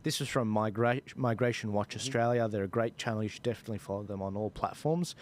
This was from Migration Watch Australia. They're a great channel. You should definitely follow them on all platforms.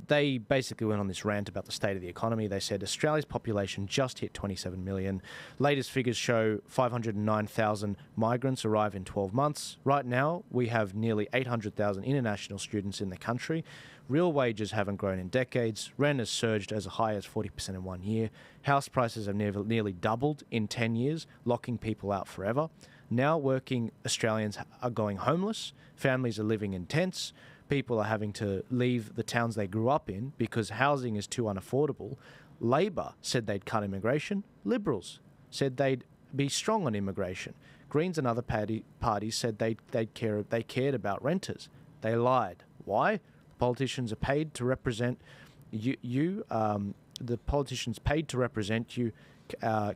They basically went on this rant about the state of the economy. They said Australia's population just hit 27 million. Latest figures show 509,000 migrants arrive in 12 months. Right now, we have nearly 800,000 international students in the country. Real wages haven't grown in decades. Rent has surged as high as 40% in 1 year. House prices have nearly doubled in 10 years, locking people out forever. Now working Australians are going homeless. Families are living in tents. People are having to leave the towns they grew up in because housing is too unaffordable. Labor said they'd cut immigration. Liberals said they'd be strong on immigration. Greens and other parties said they cared about renters. They lied. Why? Politicians are paid to represent you. The politicians paid to represent you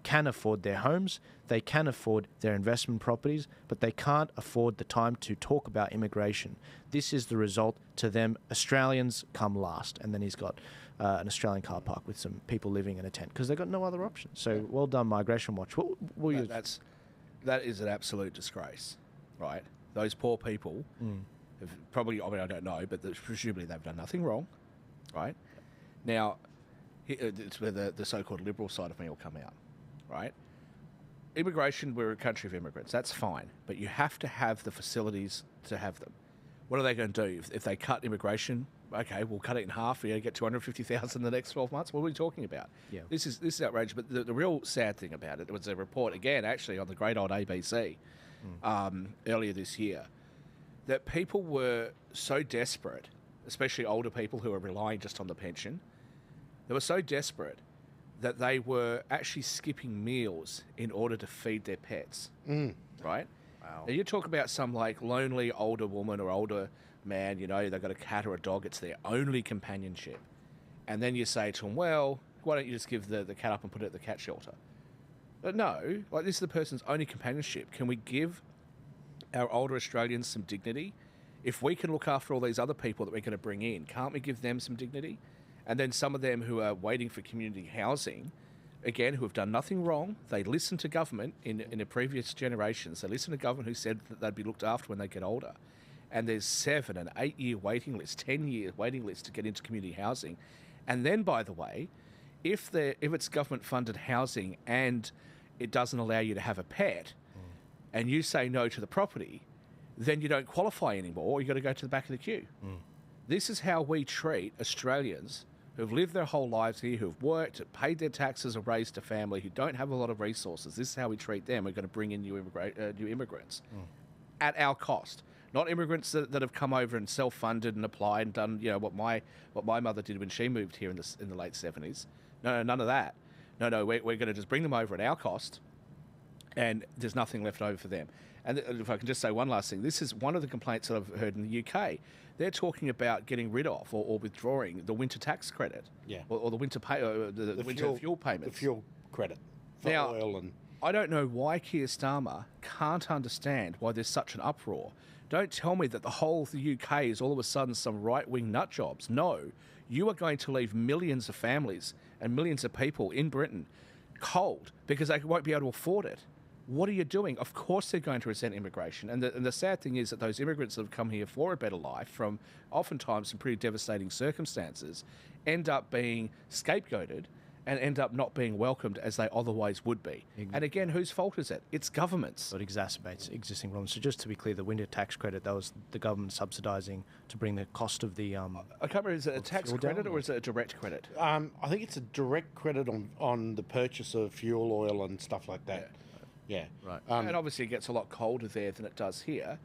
can afford their homes, they can afford their investment properties, but they can't afford the time to talk about immigration. This is the result to them. Australians come last. And then he's got an Australian car park with some people living in a tent because they've got no other option. So well done, Migration Watch. That is an absolute disgrace, right? Those poor people have probably, I don't know, but presumably they've done nothing wrong, right? Now, it's where the so-called liberal side of me will come out, right? Immigration, we're a country of immigrants. That's fine. But you have to have the facilities to have them. What are they going to do? If they cut immigration, okay, we'll cut it in half. We're going to get 250,000 in the next 12 months. What are we talking about? Yeah. This is outrageous. But the real sad thing about it was a report, again, actually, on the great old ABC earlier this year, that people were so desperate, especially older people who are relying just on the pension, they were so desperate that they were actually skipping meals in order to feed their pets, right? Wow. Now you talk about some like lonely older woman or older man, you know, they've got a cat or a dog, it's their only companionship. And then you say to them, well, why don't you just give the cat up and put it at the cat shelter? But no, like this is the person's only companionship. Can we give our older Australians some dignity? If we can look after all these other people that we're going to bring in, can't we give them some dignity? And then some of them who are waiting for community housing, again, who have done nothing wrong, they listen to government in the previous generations. They listen to government who said that they'd be looked after when they get older. And there's 7 and 8 year waiting list, 10-year waiting list to get into community housing. And then, by the way, if it's government funded housing and it doesn't allow you to have a pet, and you say no to the property, then you don't qualify anymore. You've got to go to the back of the queue. This is how we treat Australians who've lived their whole lives here, who've worked, paid their taxes, or raised a family, who don't have a lot of resources. This is how we treat them. We're going to bring in new immigrants at our cost. Not immigrants that have come over and self-funded and applied and done, you know, what my mother did when she moved here in the late 70s. No, none of that. No, we're going to just bring them over at our cost, and there's nothing left over for them. And if I can just say one last thing, this is one of the complaints that I've heard in the UK. They're talking about getting rid of or withdrawing the winter tax credit, or the winter the winter fuel payments. The fuel credit for now, oil and. I don't know why Keir Starmer can't understand why there's such an uproar. Don't tell me that the whole of the UK is all of a sudden some right-wing nut jobs. No, you are going to leave millions of families and millions of people in Britain cold because they won't be able to afford it. What are you doing? Of course they're going to resent immigration. And the sad thing is that those immigrants that have come here for a better life from oftentimes some pretty devastating circumstances end up being scapegoated and end up not being welcomed as they otherwise would be. And again, whose fault is it? It's government's. So it exacerbates existing problems. So just to be clear, the winter tax credit, that was the government subsidising to bring the cost of the... I can't remember, is it a tax credit or is it a direct credit? I think it's a direct credit on the purchase of fuel oil and stuff like that. Yeah. Right. And obviously it gets a lot colder there than it does here.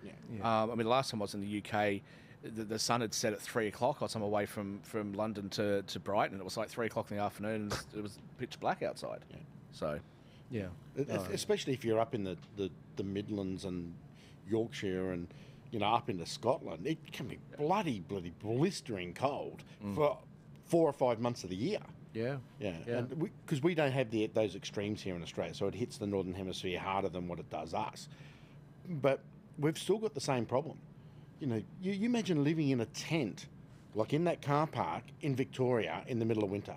I mean, the last time I was in the UK, the sun had set at 3 o'clock. I was on my way from London to Brighton, and it was like 3 o'clock in the afternoon, and it was pitch black outside. Yeah. So, yeah. Especially if you're up in the Midlands and Yorkshire and, you know, up into Scotland, it can be bloody blistering cold for 4 or 5 months of the year. Yeah. Because we don't have those extremes here in Australia, so it hits the Northern Hemisphere harder than what it does us. But we've still got the same problem. You know, you imagine living in a tent, like in that car park in Victoria in the middle of winter,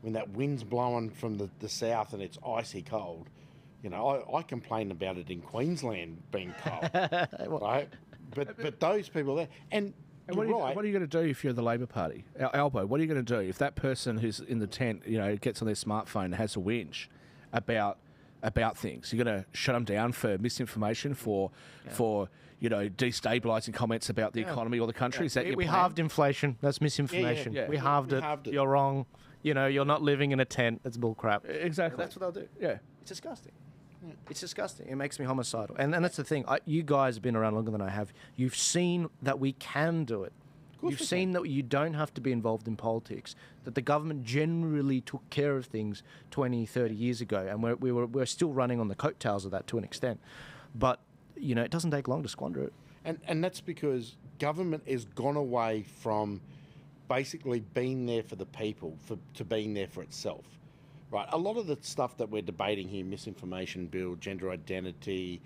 when that wind's blowing from the south and it's icy cold. You know, I complain about it in Queensland being cold, right? But those people there, and What you're are, you, right. what are you going to do if you're the Labor Party? Albo, what are you going to do if that person who's in the tent, gets on their smartphone and has a whinge about things? You're going to shut them down for misinformation, for destabilising comments about the economy or the country? Is that your We plan? halved inflation. That's misinformation. Yeah. We halved We it. halved it. You're wrong. You're not living in a tent. That's bullcrap. Exactly. That's what they'll do. Yeah. It's disgusting. It's disgusting. It makes me homicidal. And that's the thing. You guys have been around longer than I have. You've seen that we can do it. You've seen that you don't have to be involved in politics, that the government generally took care of things 20, 30 years ago, and we're still running on the coattails of that to an extent. But, it doesn't take long to squander it. And that's because government has gone away from basically being there for the people to being there for itself. Right, a lot of the stuff that we're debating here, misinformation bill, gender identity,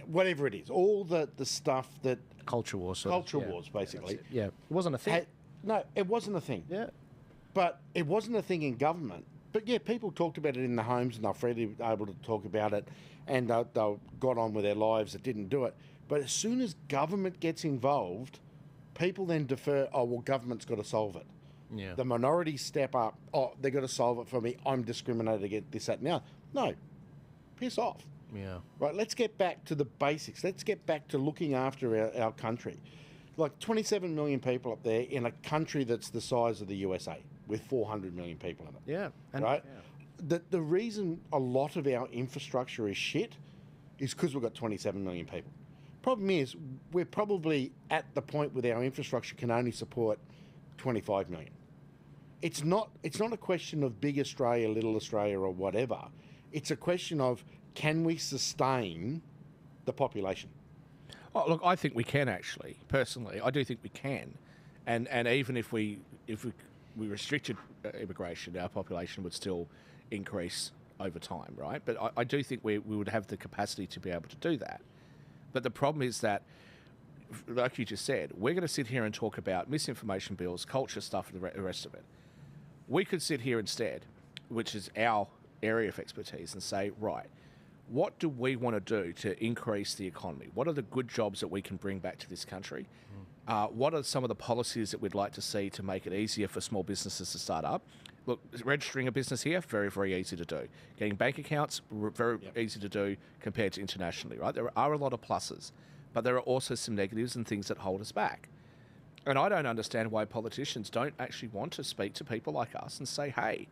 whatever it is, all the stuff that... Culture wars. Culture wars, basically. Yeah, it wasn't a thing. No, it wasn't a thing. Yeah. But it wasn't a thing in government. But yeah, people talked about it in the homes and they're freely able to talk about it and they got on with their lives that didn't do it. But as soon as government gets involved, people then defer, government's got to solve it. Yeah. The minorities step up, they've got to solve it for me, I'm discriminated against this, that, and the other. No, piss off. Yeah. Right, let's get back to the basics. Let's get back to looking after our country. Like 27 million people up there in a country that's the size of the USA with 400 million people in it. Yeah. Right? Yeah. The reason a lot of our infrastructure is shit is because we've got 27 million people. Problem is, we're probably at the point where our infrastructure can only support 25 million. It's not a question of big Australia, little Australia or whatever. It's a question of, can we sustain the population? Oh, look, I think we can actually. Personally, I do think we can, and even if we restricted immigration, our population would still increase over time, right? But I do think we would have the capacity to be able to do that. But the problem is that, like you just said, we're going to sit here and talk about misinformation bills, culture stuff, and the rest of it. We could sit here instead, which is our area of expertise, and say, right, what do we want to do to increase the economy? What are the good jobs that we can bring back to this country? What are some of the policies that we'd like to see to make it easier for small businesses to start up? Look, registering a business here, very, very easy to do. Getting bank accounts, very easy to do compared to internationally, right? There are a lot of pluses, but there are also some negatives and things that hold us back. And I don't understand why politicians don't actually want to speak to people like us and say, hey,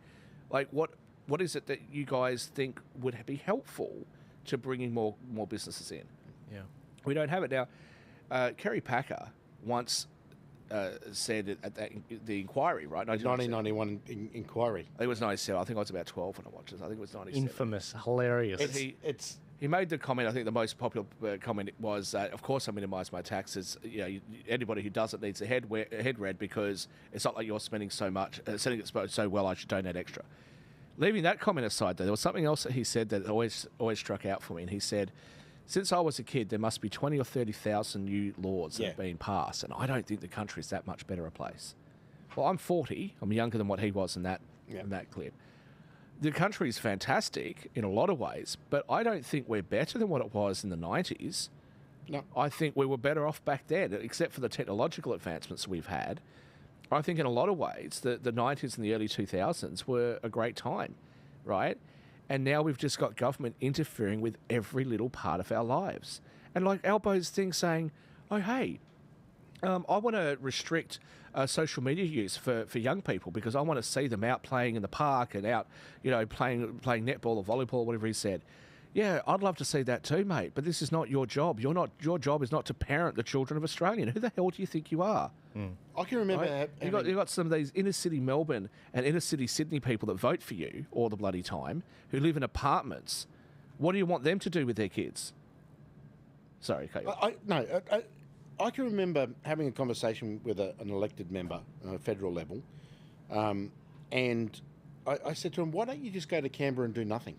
like what is it that you guys think would be helpful to bringing more businesses in? Yeah. We don't have it. Now, Kerry Packer once said at the inquiry, right? 1991 inquiry. I think it was 97. I think I was about 12 when I watched it. I think it was 97. Infamous. Hilarious. He made the comment, I think the most popular comment was that, of course, I minimise my taxes. Anybody who does it needs a head read because it's not like you're spending so much, setting it so well, I should donate extra. Leaving that comment aside, though, there was something else that he said that always struck out for me. And he said, since I was a kid, there must be 20 or 30,000 new laws that have been passed, and I don't think the country's that much better a place. Well, I'm 40. I'm younger than what he was in that clip. The country is fantastic in a lot of ways, but I don't think we're better than what it was in the 90s. No. I think we were better off back then, except for the technological advancements we've had. I think in a lot of ways, the 90s and the early 2000s were a great time, right? And now we've just got government interfering with every little part of our lives. And like Albo's thing saying, oh, hey, I want to restrict social media use for young people because I want to see them out playing in the park and out, playing netball or volleyball or whatever he said. Yeah, I'd love to see that too, mate. But this is not your job. Your job is not to parent the children of Australia. Who the hell do you think you are? I can remember... Right? You've got some of these inner-city Melbourne and inner-city Sydney people that vote for you all the bloody time, who live in apartments. What do you want them to do with their kids? Sorry, okay. I can remember having a conversation with an elected member on a federal level, and I said to him, why don't you just go to Canberra and do nothing?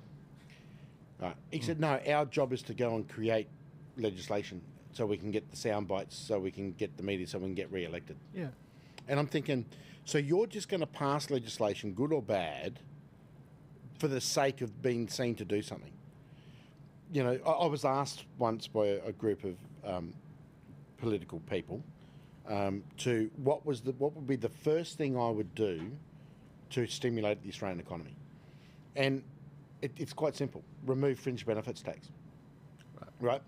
He said, no, our job is to go and create legislation so we can get the sound bites, so we can get the media, so we can get re-elected. Yeah. And I'm thinking, so you're just going to pass legislation, good or bad, for the sake of being seen to do something. You know, I was asked once by a group of political people to what would be the first thing I would do to stimulate the Australian economy, and it's quite simple: remove fringe benefits tax. Right.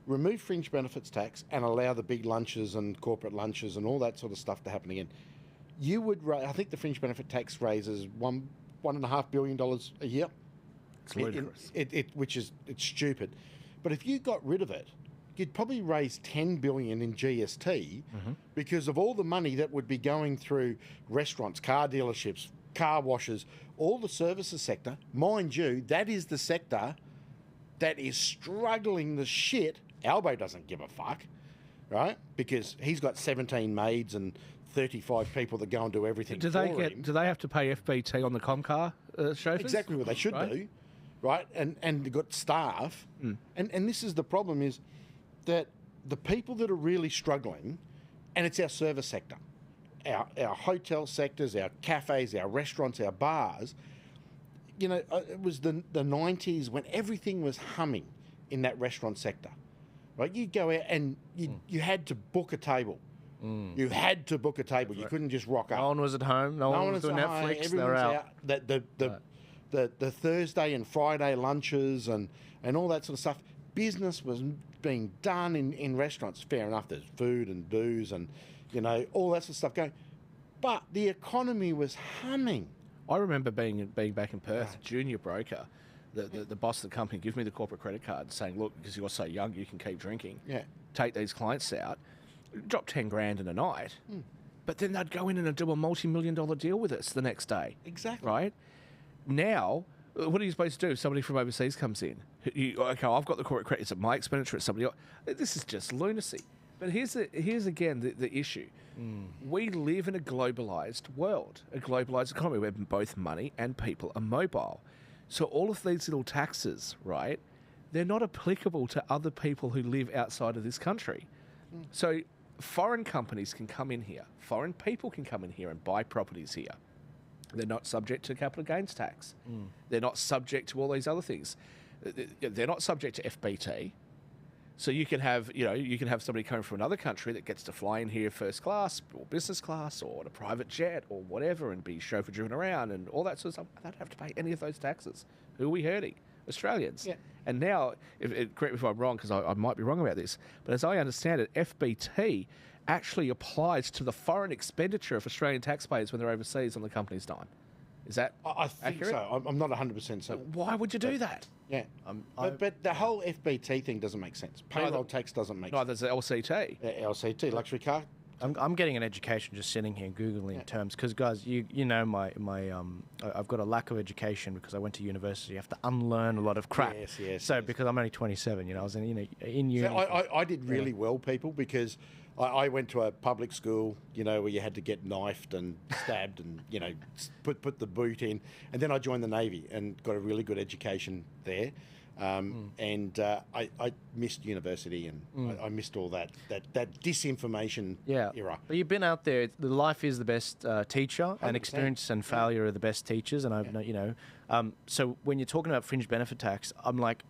Remove fringe benefits tax and allow the big lunches and corporate lunches and all that sort of stuff to happen again. You would, I think, the fringe benefit tax raises $1.5 billion a year. It's ludicrous. Which is stupid. But if you got rid of it, you'd probably raise $10 billion in GST because of all the money that would be going through restaurants, car dealerships, car washes, all the services sector. Mind you, that is the sector that is struggling the shit. Albo doesn't give a fuck, right? Because he's got 17 maids and 35 people that go and do everything Do they have to pay FBT on the Comcar chauffeurs? Exactly what they should do, right? And they've got staff. And this is the problem, is that the people that are really struggling, and it's our service sector, our hotel sectors, our cafes, our restaurants, our bars. You know, it was the 90s when everything was humming in that restaurant sector, right? You go out and you had to book a table. You had to book a table. You couldn't just rock up. No one was at home. No one was doing Netflix. They were out. The Thursday and Friday lunches and all that sort of stuff. Business was being done in restaurants. Fair enough. There's food and booze and, you know, all that sort of stuff going. But the economy was humming. I remember being back in Perth, junior broker. The boss of the company gave me the corporate credit card, saying, "Look, because you're so young, you can keep drinking. Yeah. Take these clients out, drop 10 grand in a night, but then they'd go in and do a multi-million-dollar deal with us the next day. Exactly. Right? Now, what are you supposed to do if somebody from overseas comes in? Okay, I've got the corporate credit. Is it my expenditure? It's somebody else? This is just lunacy. But here's again the issue. We live in a globalised world, a globalised economy where both money and people are mobile. So all of these little taxes, right, they're not applicable to other people who live outside of this country. So foreign companies can come in here. Foreign people can come in here and buy properties here. They're not subject to capital gains tax. They're not subject to all these other things. They're not subject to FBT. So you can have somebody coming from another country that gets to fly in here first class or business class or on a private jet or whatever and be chauffeur driven around and all that sort of stuff. They don't have to pay any of those taxes. Who are we hurting? Australians. Yeah. And now, correct me if I'm wrong, because I might be wrong about this, but as I understand it, FBT actually applies to the foreign expenditure of Australian taxpayers when they're overseas on the company's dime. Is that I think accurate? so. I'm not 100% certain. Why would you do that? Yeah. But the whole FBT thing doesn't make sense. Payroll tax doesn't make sense. No, there's the LCT. LCT, luxury car. I'm getting an education just sitting here Googling terms because, guys, you know I've got a lack of education because I went to university. You have to unlearn a lot of crap. Yes. So because I'm only 27, I was in uni. So I did really well, people, because I went to a public school, where you had to get knifed and stabbed and put the boot in, and then I joined the Navy and got a really good education there. And I missed university and I missed all that disinformation era. But you've been out there. The life is the best teacher, 100%. And experience and failure are the best teachers. And so when you're talking about fringe benefit tax, I'm like,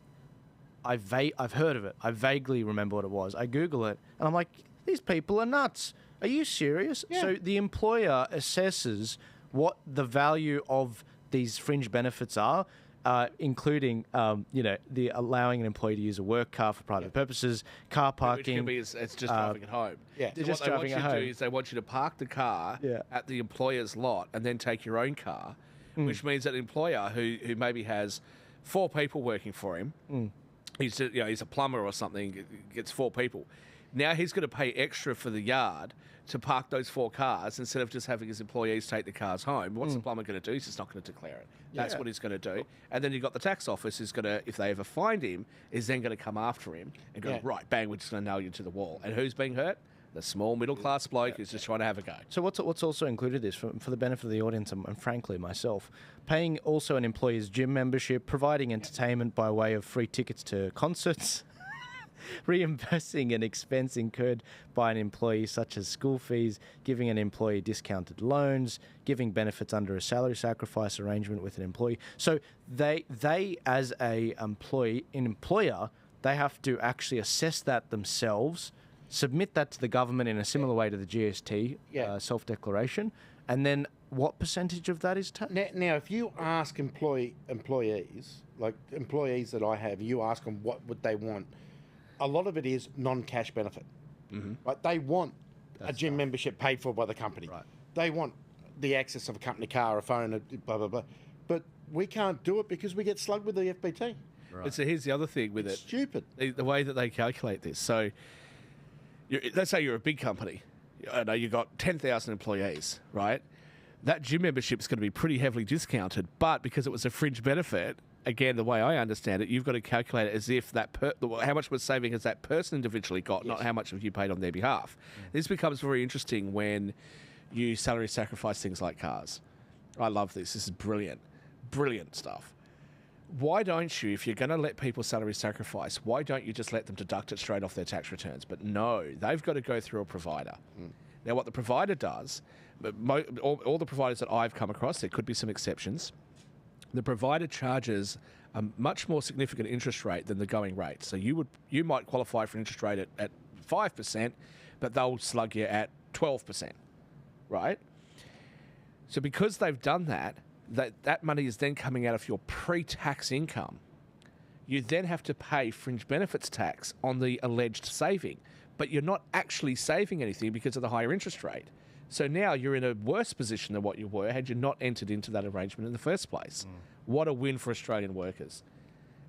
I've heard of it. I vaguely remember what it was. I Google it, and I'm like, these people are nuts. Are you serious? Yeah. So the employer assesses what the value of these fringe benefits are. Including, the allowing an employee to use a work car for private purposes, car parking. Which can be, it's just driving at home. Yeah, so just what they driving want at you to home. do is they want you to park the car at the employer's lot and then take your own car, which means that the employer who maybe has 4 people working for him, he's a plumber or something, gets 4 people. Now he's going to pay extra for the yard to park those 4 cars instead of just having his employees take the cars home. What's the plumber going to do? He's just not going to declare it. That's what he's going to do. And then you've got the tax office is going to, if they ever find him, is then going to come after him and go, right, bang, we're just going to nail you to the wall. And who's being hurt? The small middle-class bloke who's just trying to have a go. So what's also included is, for the benefit of the audience and frankly myself, paying also an employee's gym membership, providing entertainment by way of free tickets to concerts, reimbursing an expense incurred by an employee, such as school fees, giving an employee discounted loans, giving benefits under a salary sacrifice arrangement with an employee. So they as a employer, they have to actually assess that themselves, submit that to the government in a similar way to the GST self-declaration, and then what percentage of that is tax? Now, if you ask employees, like employees that I have, you ask them what would they want, a lot of it is non-cash benefit. Mm-hmm. Like they want a gym membership paid for by the company. Right. They want the access of a company car, a phone, blah, blah, blah. But we can't do it because we get slugged with the FBT. Right. But so here's the other thing with It's it. stupid. The way that they calculate this. So let's say you're a big company. I know you've got 10,000 employees, right? That gym membership is going to be pretty heavily discounted, but because it was a fringe benefit, again, the way I understand it, you've got to calculate it as if how much was saving has that person individually got, not how much have you paid on their behalf. This becomes very interesting when you salary sacrifice things like cars. I love this. This is brilliant. Brilliant stuff. Why don't you, if you're going to let people salary sacrifice, why don't you just let them deduct it straight off their tax returns? But no, they've got to go through a provider. Now, what the provider does, all the providers that I've come across, there could be some exceptions, the provider charges a much more significant interest rate than the going rate. So you might qualify for an interest rate at 5%, but they'll slug you at 12%, right? So because they've done that money is then coming out of your pre-tax income. You then have to pay fringe benefits tax on the alleged saving, but you're not actually saving anything because of the higher interest rate. So now you're in a worse position than what you were had you not entered into that arrangement in the first place. What a win for Australian workers.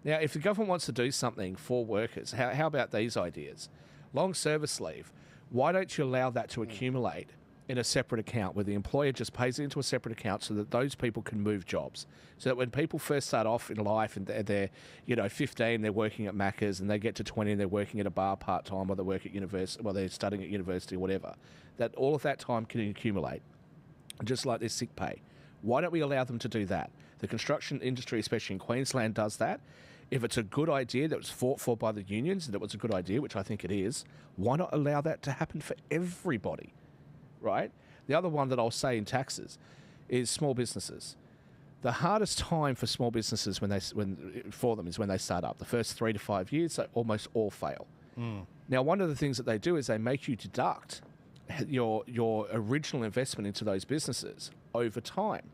Now, if the government wants to do something for workers, how about these ideas? Long service leave, why don't you allow that to accumulate in a separate account where the employer just pays it into a separate account so that those people can move jobs? So that when people first start off in life and they're 15, they're working at Macca's, and they get to 20 and they're working at a bar part-time, or they work at university, they're studying at university or whatever, that all of that time can accumulate, just like their sick pay. Why don't we allow them to do that? The construction industry, especially in Queensland, does that. If it's a good idea that was fought for by the unions, and it was a good idea, which I think it is, why not allow that to happen for everybody? Right? The other one that I'll say in taxes is small businesses. The hardest time for small businesses for them is when they start up. The first 3 to 5 years, they almost all fail. Now, one of the things that they do is they make you deduct your original investment into those businesses over time.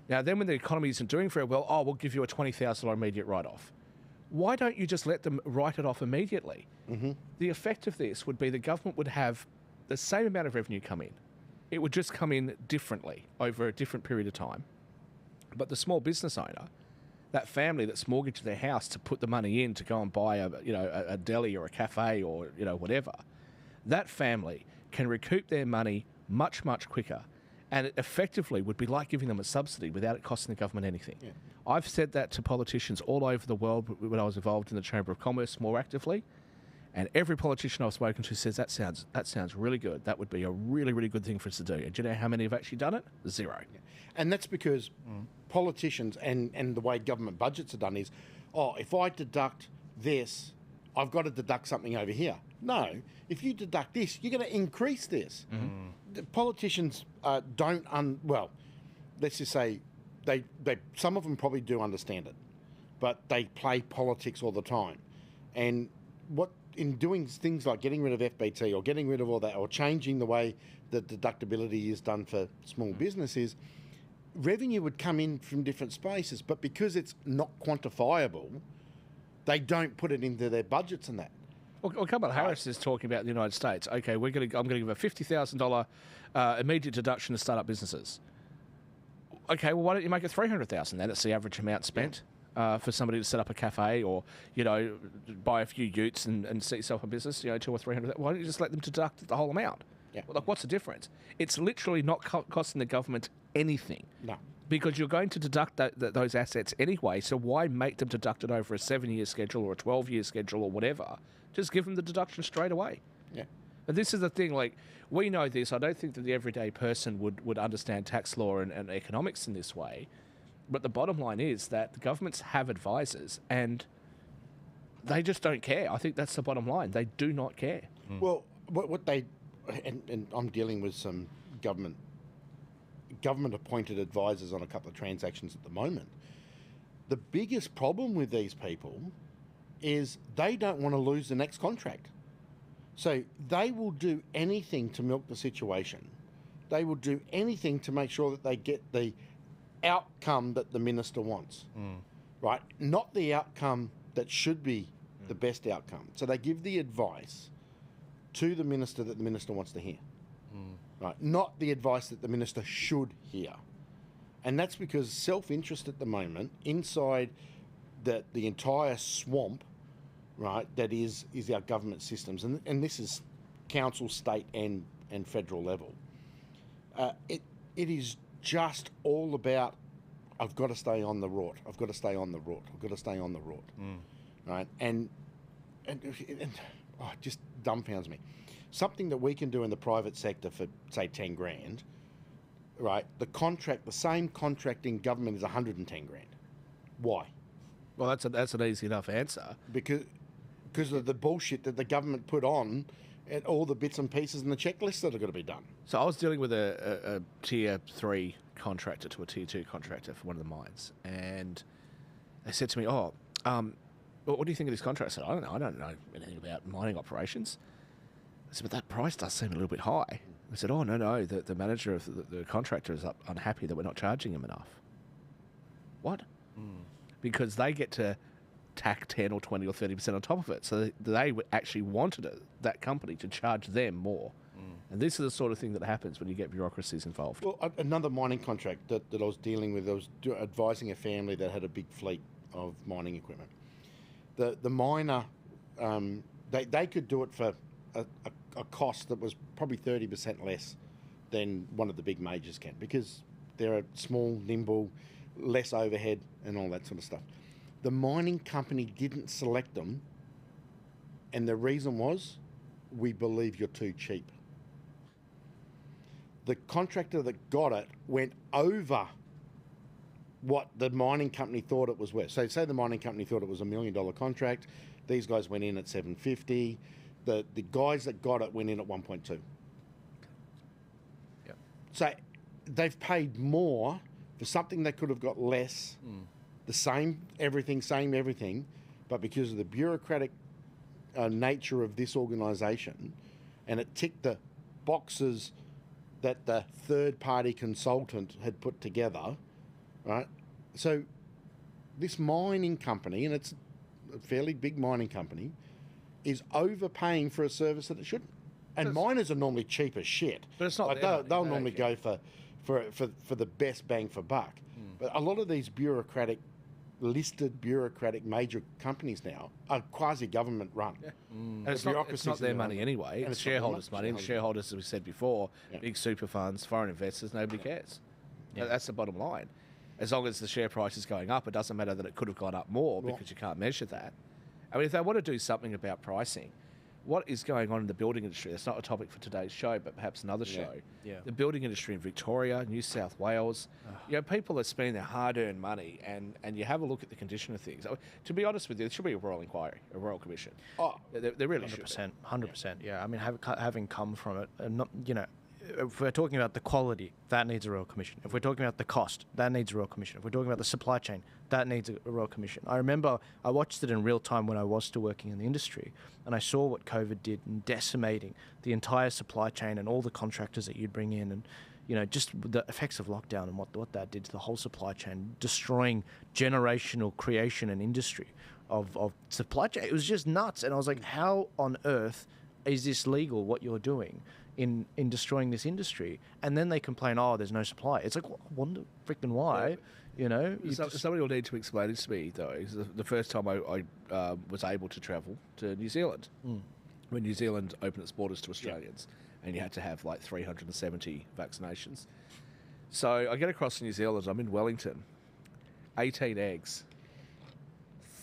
Now, then when the economy isn't doing very well, we'll give you a $20,000 immediate write-off. Why don't you just let them write it off immediately? Mm-hmm. The effect of this would be the government would have the same amount of revenue come in. It would just come in differently over a different period of time. But the small business owner, that family that's mortgaged their house to put the money in to go and buy a deli or a cafe or whatever, that family can recoup their money much, much quicker. And it effectively would be like giving them a subsidy without it costing the government anything. Yeah. I've said that to politicians all over the world when I was involved in the Chamber of Commerce more actively. And every politician I've spoken to says that sounds really good. That would be a really, really good thing for us to do. And do you know how many have actually done it? 0. Yeah. And that's because politicians and the way government budgets are done is, if I deduct this, I've got to deduct something over here. No, if you deduct this, you're going to increase this. Mm-hmm. The politicians let's just say they some of them probably do understand it, but they play politics all the time. And in doing things like getting rid of FBT or getting rid of all that or changing the way that deductibility is done for small businesses, revenue would come in from different spaces, but because it's not quantifiable, they don't put it into their budgets and that. Well, Kamala Harris is talking about the United States. Okay, I'm going to give a $50,000 immediate deduction to start up businesses. Okay, well, why don't you make it $300,000 then? That's the average amount spent for somebody to set up a cafe or, buy a few utes and set yourself a business, $200,000 or $300,000. Why don't you just let them deduct the whole amount? Yeah. Well, what's the difference? It's literally not costing the government anything. No. Because you're going to deduct those assets anyway, so why make them deduct it over a 7-year schedule or a 12-year schedule or whatever? Just give them the deduction straight away. Yeah. And this is the thing, we know this. I don't think that the everyday person would understand tax law and economics in this way. But the bottom line is that the governments have advisors, and they just don't care. I think that's the bottom line. They do not care. Well, what they and I'm dealing with some government appointed advisors on a couple of transactions at the moment. The biggest problem with these people is they don't want to lose the next contract. So they will do anything to milk the situation. They will do anything to make sure that they get the outcome that the minister wants, right? Not the outcome that should be the best outcome. So they give the advice to the minister that the minister wants to hear, right? Not the advice that the minister should hear. And that's because self-interest at the moment inside the entire swamp, right, that is our government systems, and this is council, state and federal level. It is just all about, I've got to stay on the rort. I've got to stay on the rort. I've got to stay on the rort, right? And it just dumbfounds me. Something that we can do in the private sector for say 10 grand, right? The same contract in government is 110 grand. Why? Well, that's an easy enough answer. Because of the bullshit that the government put on and all the bits and pieces and the checklists that are going to be done. So I was dealing with a tier 3 contractor to a tier 2 contractor for one of the mines, and they said to me, what do you think of this contract? I said, I don't know anything about mining operations. I said, but that price does seem a little bit high. I said, no, the manager of the contractor is unhappy that we're not charging him enough. What? Because they get to tack 10 or 20 or 30% on top of it. So they actually wanted that company to charge them more. And this is the sort of thing that happens when you get bureaucracies involved. Well, another mining contract that I was dealing with, I was advising a family that had a big fleet of mining equipment. The miner, they could do it for a cost that was probably 30% less than one of the big majors can, because they're a small, nimble, less overhead and all that sort of stuff. The mining company didn't select them, and the reason was, we believe you're too cheap. The contractor that got it went over what the mining company thought it was worth. So say the mining company thought it was $1 million contract. These guys went in at 750. The guys that got it went in at 1.2. Yep. So they've paid more for something they could have got less, the same everything, but because of the bureaucratic nature of this organisation, and it ticked the boxes that the third-party consultant had put together, right? So this mining company, and it's a fairly big mining company, is overpaying for a service that it shouldn't. And miners are normally cheap as shit. But it's not like their money. they'll They normally don't go for the best bang for buck. But a lot of these listed bureaucratic major companies now are quasi-government run. Yeah. And it's not their money anyway. It's shareholders' money. And shareholders, as we said before, big super funds, foreign investors, nobody cares. Yeah. That's the bottom line. As long as the share price is going up, it doesn't matter that it could have gone up more because you can't measure that. I mean, if they want to do something about pricing, what is going on in the building industry? That's not a topic for today's show, but perhaps another show. Yeah. The building industry in Victoria, New South Wales, people are spending their hard-earned money, and you have a look at the condition of things. To be honest with you, there should be a royal inquiry, a royal commission. Oh, there really should be. 100%. Yeah, I mean, having come from it, not, if we're talking about the quality, that needs a royal commission. If we're talking about the cost, that needs a royal commission. If we're talking about the supply chain, that needs a royal commission. I remember I watched it in real time when I was still working in the industry, and I saw what COVID did in decimating the entire supply chain and all the contractors that you'd bring in, and just the effects of lockdown and what that did to the whole supply chain, destroying generational creation and industry of supply chain. It was just nuts. And I was like, how on earth is this legal, what you're doing in destroying this industry? And then they complain, there's no supply. It's like, I wonder freaking why, Somebody will need to explain this to me, though. It's the first time I was able to travel to New Zealand, when New Zealand opened its borders to Australians, and you had to have like 370 vaccinations. So I get across to New Zealand, I'm in Wellington, 18 eggs,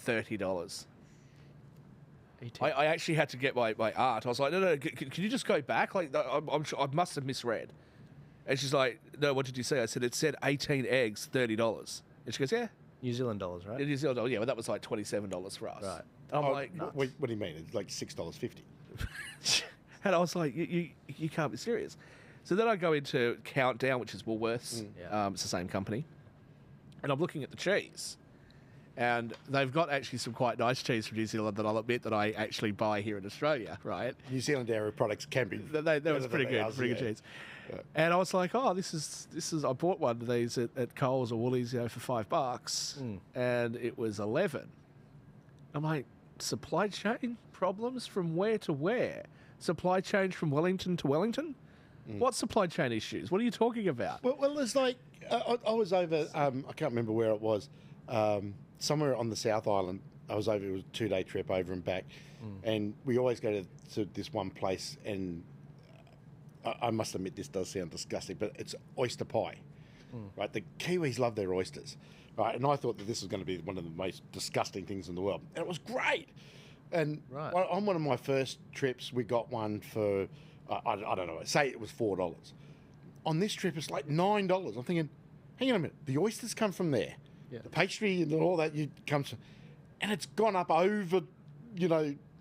$30. I actually had to get my art. I was like, no, can you just go back? Like, I'm sure I must have misread. And she's like, no, what did you say? I said, it said 18 eggs, $30. And she goes, yeah. New Zealand dollars, right? New Zealand dollars, yeah, but that was like $27 for us. Right. I'm like, what do you mean? It's like $6.50. and I was like, you can't be serious. So then I go into Countdown, which is Woolworths. Yeah. It's the same company. And I'm looking at the cheese. And they've got actually some quite nice cheese from New Zealand that I'll admit that I actually buy here in Australia, right? New Zealand dairy products can be. That was pretty good, pretty good cheese. Yeah. And I was like, oh, this is. I bought one of these at Coles or Woolies, for $5, and it was 11. I'm like, supply chain problems from where to where? Supply chain from Wellington to Wellington? What supply chain issues? What are you talking about? Well, there's like I was over. I can't remember where it was. Somewhere on the South Island. I was over. It was a 2-day trip over and back, and we always go to this one place. And I must admit, this does sound disgusting, but it's oyster pie. Right, the Kiwis love their oysters. Right, and I thought that this was going to be one of the most disgusting things in the world, and it was great. And Right. on one of my first trips, we got one for I don't know, say it was $4. On this trip, it's like $9. I'm thinking, hang on a minute, the oysters come from there. Yeah. The pastry and all that comes from, and it's gone up over,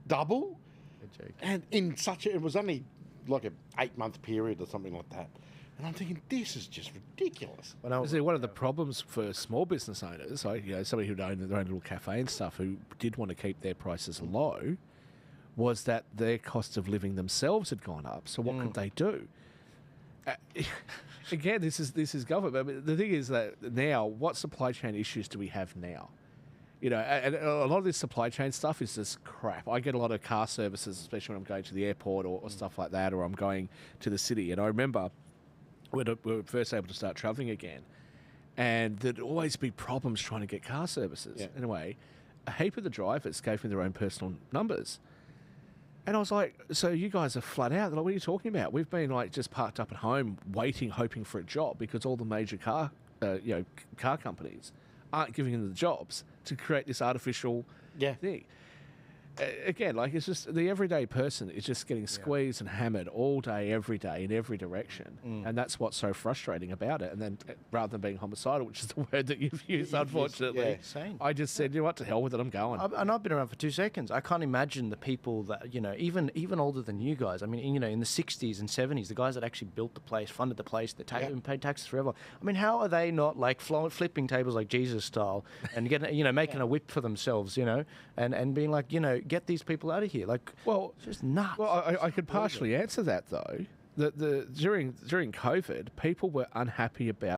double. Good joke. And it was only like an 8-month period or something like that. And I'm thinking, this is just ridiculous. When I was, See, one of the problems for small business owners, like, somebody who owned their own little cafe and stuff, who did want to keep their prices low, was that their cost of living themselves had gone up. So what could they do? Again, this is government. But the thing is that now, what supply chain issues do we have now? And a lot of this supply chain stuff is just crap. I get a lot of car services, especially when I'm going to the airport or stuff like that, or I'm going to the city. And I remember when we were first able to start travelling again, and there'd always be problems trying to get car services. Yeah. Anyway, a heap of the drivers gave me their own personal numbers. And I was like, so you guys are flat out. They're like, what are you talking about? We've been like just parked up at home waiting, hoping for a job because all the major car companies aren't giving them the jobs to create this artificial thing. Again, like, it's just the everyday person is just getting squeezed and hammered all day, every day, in every direction. And that's what's so frustrating about it. And then rather than being homicidal, which is the word that you've used, unfortunately, Same. I just said, you know what, to hell with it, I'm going. And I've been around for 2 seconds. I can't imagine the people that, even older than you guys. I mean, in the 60s and 70s, the guys that actually built the place, funded the place, and paid taxes forever. I mean, how are they not like flipping tables like Jesus style and getting, making a whip for themselves, and being like, get these people out of here. Like, Well, it's just nuts. Well, I could partially answer that, though. During COVID, people were unhappy about